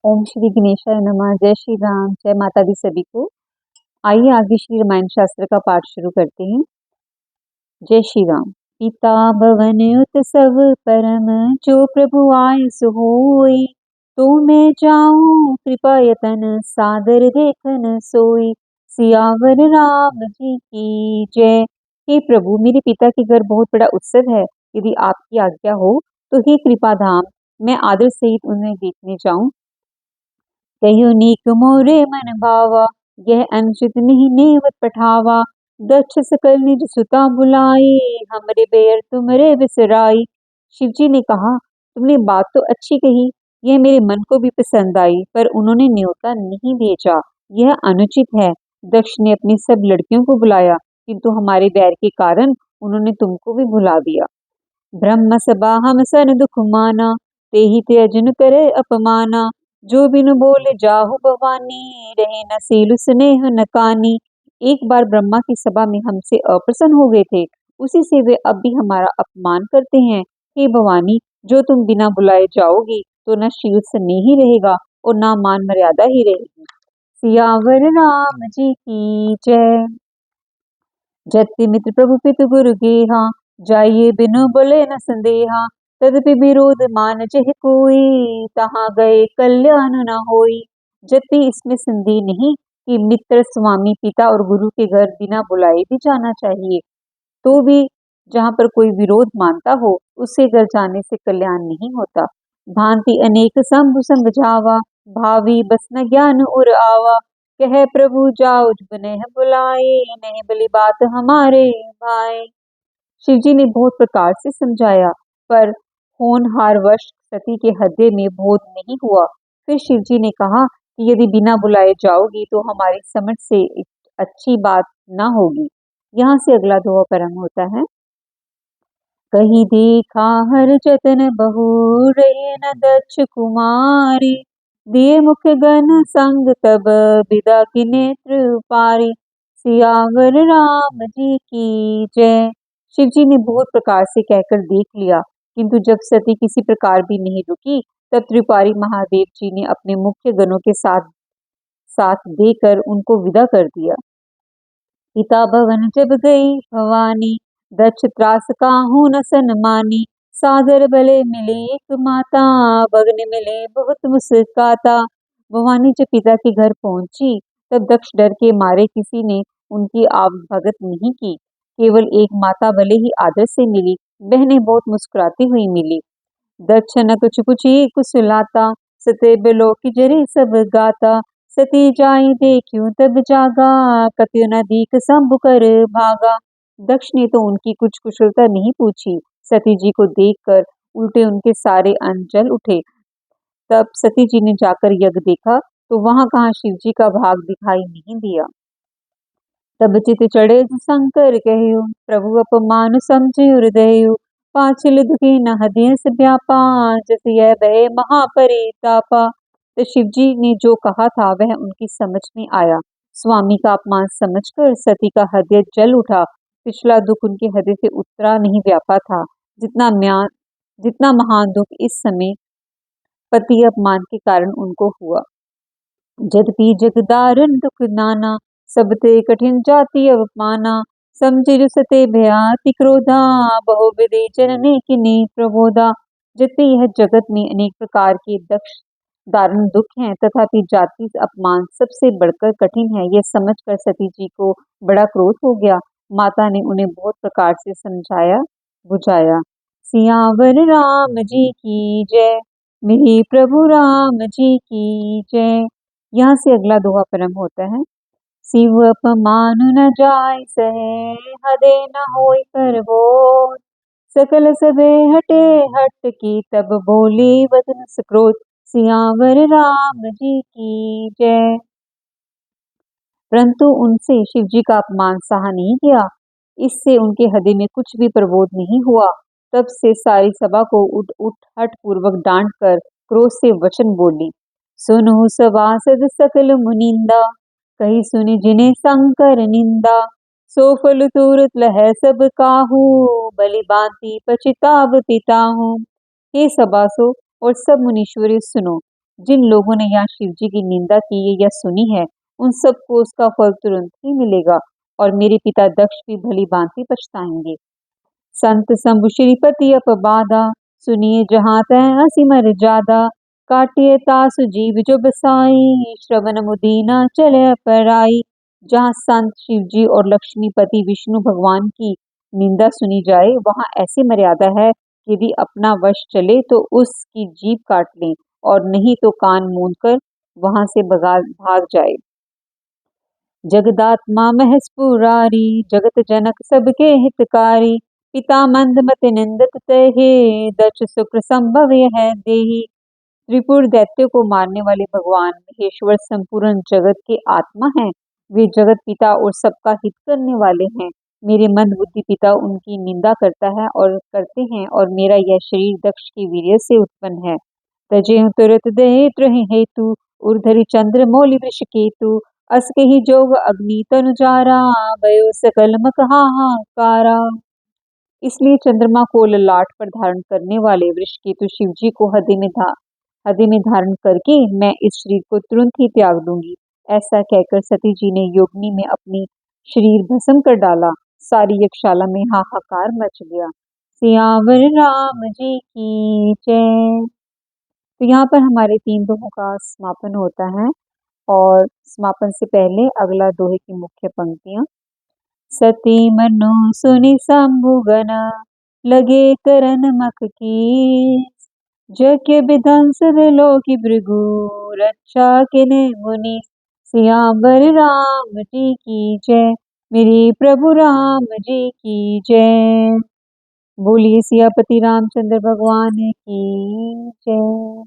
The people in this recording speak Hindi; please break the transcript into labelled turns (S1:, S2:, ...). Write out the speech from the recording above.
S1: ओम श्री गणेशाय नमः। जय श्री राम, जय माता दी सभी को। आइए आगे श्री रामायण शास्त्र का पाठ शुरू करते हैं। जय श्री राम। पिता भवन उत सब परम, जो प्रभु आय सो होई। तो मैं जाऊं कृपा यतन, सादर देखन सोई। सियावर राम जी की जय। हे प्रभु, मेरे पिता के घर बहुत बड़ा उत्सव है। यदि आपकी आज्ञा हो तो हे कृपा धाम, मैं आदर सहित उन्हें देखने जाऊं। कहियो नीक मोरे मन भावा, यह अनुचित नहीं नेवत पठावा। दक्ष सकल निज सुता बुलाई, हमरे बेर तुमरे बिसराई। शिव जी ने कहा, तुमने बात तो अच्छी कही, यह मेरे मन को भी पसंद आई, पर उन्होंने न्योता नहीं भेजा, यह अनुचित है। दक्ष ने अपनी सब लड़कियों को बुलाया, किंतु हमारे बैर के कारण उन्होंने तुमको भी बुला दिया। ब्रह्म सभा हम सन दुख माना, तेहि त्यजन करे अपमाना। जो बिनु बोले जाहु भवानी, रहे न सीलु स्नेह न कानी। एक बार ब्रह्मा की सभा में हमसे अप्रसन्न हो गए थे, उसी से वे अब भी हमारा अपमान करते हैं। हे भवानी, जो तुम बिना बुलाए जाओगी तो न शील स्नेह ही रहेगा और न मान मर्यादा ही रहेगी। सियावर राम जी की जय। जति मित्र प्रभु पितु गुरु गेहा, जाइए बिनु बोले न संदेहा। तदपि विरोध मान जह कोई, तहाँ गए कल्याण न होई। जति इसमें संदेह नहीं कि मित्र, स्वामी, पिता और गुरु के घर बिना बुलाए भी जाना चाहिए, तो भी जहाँ पर कोई विरोध मानता हो उसके घर जाने से कल्याण नहीं होता। भांति अनेक शंभु समझावा, भावी बस न ज्ञान उर आवा। कह प्रभु जाओ जुबनेह बुलाए, नहीं बली बात हमारे भाई। शिव जी ने बहुत प्रकार से समझाया, पर होनहार वश सती के हृदय में बोध नहीं हुआ। फिर शिव जी ने कहा कि यदि बिना बुलाए जाओगी तो हमारी समझ से एक अच्छी बात ना होगी। यहाँ से अगला दोहा परम होता है। कही देखा हर जतन बहु, रहे न दक्ष कुमारी। दिए मुख गण संग तब, विदा की नेत्र पारी। सियावर राम जी की जय। शिव जी ने बहुत प्रकार से कहकर देख लिया, किंतु जब सती किसी प्रकार भी नहीं रुकी, तब त्रिपुरारी महादेव जी ने अपने मुख्य गणों के साथ साथ देकर उनको विदा कर दिया। पिता भवन जब गई भवानी, दक्ष त्रास काहू न सन्मानी। सादर भले मिले एक माता, भगन मिले बहुत मुस्काता। भवानी जब पिता के घर पहुंची, तब दक्ष डर के मारे किसी ने उनकी आवभगत नहीं की। केवल एक माता भले ही आदर से मिली, बहनें बहुत मुस्कुराती हुई मिली। दक्ष न कुछ पूछी कुशलाता, सते बिलो की जरे सब गाता। सती जाई देखूं तब जागा, कत्यो न दीख शंभु कर भागा। दक्ष ने तो उनकी कुछ कुशलता नहीं पूछी, सती जी को देखकर उल्टे उनके सारे अन्न जल उठे। तब सती जी ने जाकर यज्ञ देखा तो वहां कहाँ शिव जी का भाग दिखाई नहीं दिया। तब चित चढ़े शंकर कहयो, प्रभु अपमान समझे हृदय। पाछिल दुखी न हदियस व्यापा, जस यह भय महापरितापा। तो शिव जी ने जो कहा था वह उनकी समझ में आया। स्वामी का अपमान समझकर सती का हृदय जल उठा। पिछला दुख उनके हृदय से उतरा नहीं व्यापा था, जितना महान दुख इस समय पति अपमान के कारण उनको हुआ। जदपि जगदारन दुख नाना, सबते कठिन जाति अवमाना। समझे जो सते भयाति क्रोधा, बहु विधि जनने किने प्रबोधा। जितने यह जगत में अनेक प्रकार के दक्ष दारुण दुख हैं, तथापि जाति अपमान सबसे बढ़कर कठिन है, यह समझकर सती जी को बड़ा क्रोध हो गया। माता ने उन्हें बहुत प्रकार से समझाया बुझाया। सियावर राम जी की जय। मेरे प्रभु राम जी की जय। यहाँ से अगला दोहा परम होता है। शिव अपमान न जाय सहे, हदे न होय करबोध। सकल सबे हटे हट की, तब बोले वदन सक्रोध। सियावर राम जी की जय। परंतु उनसे शिव जी का अपमान सहा नहीं गया, इससे उनके हृदय में कुछ भी प्रबोध नहीं हुआ। तब से सारी सभा को उठ उठ हट पूर्वक डांट कर क्रोध से वचन बोली। सुनो सभासद सकल मुनिंदा, कही सुनि जिने शंकर निंदा। सो फल तुरत लह सब काहू, बलि बांति पछिताव पिताहू। हे सभासो और सब मुनीश्वरी सुनो, जिन लोगों ने यहाँ शिव जी की निंदा की है या सुनी है, उन सबको उसका फल तुरंत ही मिलेगा और मेरे पिता दक्ष भी भली भांति पछताएंगे। संत शंभु श्रीपति अपबादा, सुनिए जहाँ तय हसी मर जादा। काटिए तासु जीव जो बसाई, श्रवण मुदीना चले पराई। जहाँ संत शिव जी और लक्ष्मीपति विष्णु भगवान की निंदा सुनी जाए, वहाँ ऐसी मर्यादा है कि यदि अपना वश चले तो उसकी जीभ काट लें और नहीं तो कान मूंद कर वहां से भाग जाए। जगदात्मा महस पुरारी, जगत जनक सबके हितकारी। पिता मंद मत निंदक तहे, दक्ष शुक्र संभव है देही। त्रिपुर दैत्य को मारने वाले भगवान महेश्वर संपूर्ण जगत के आत्मा हैं। वे जगत पिता और सबका हित करने वाले हैं। मेरे मंद बुद्धि पिता उनकी निंदा करते हैं और मेरा यह शरीर दक्ष के वीर्य से उत्पन्न है। तजे तुरत दहे त्रहि हेतु, उर्धरि चंद्र मौलि वृष केतु। अस कही जोग अग्नि तनु जारा, भयो सकल मक हाहाकारा। इसलिए चंद्रमा को ललाट पर धारण करने वाले वृषकेतु शिव जी को हृदय में धारण करके मैं इस शरीर को तुरंत ही त्याग दूंगी। ऐसा कहकर सती जी ने योगिनी में अपनी शरीर भस्म कर डाला। सारी यज्ञशाला में हाहाकार मच गया। सियावर राम जी की जय। तो यहाँ पर हमारे 3 दोहों का समापन होता है और समापन से पहले अगला दोहे की मुख्य पंक्तियां। सती मनु सुनि शंभुगन, लगे करन मख की। जज्ञ विध्वंस विलोकि भृगु, रक्षा किन्हि मुनि। सियावर राम जी की जय। मेरे प्रभु राम जी की जय। बोलिए सियापति रामचंद्र भगवान की जय।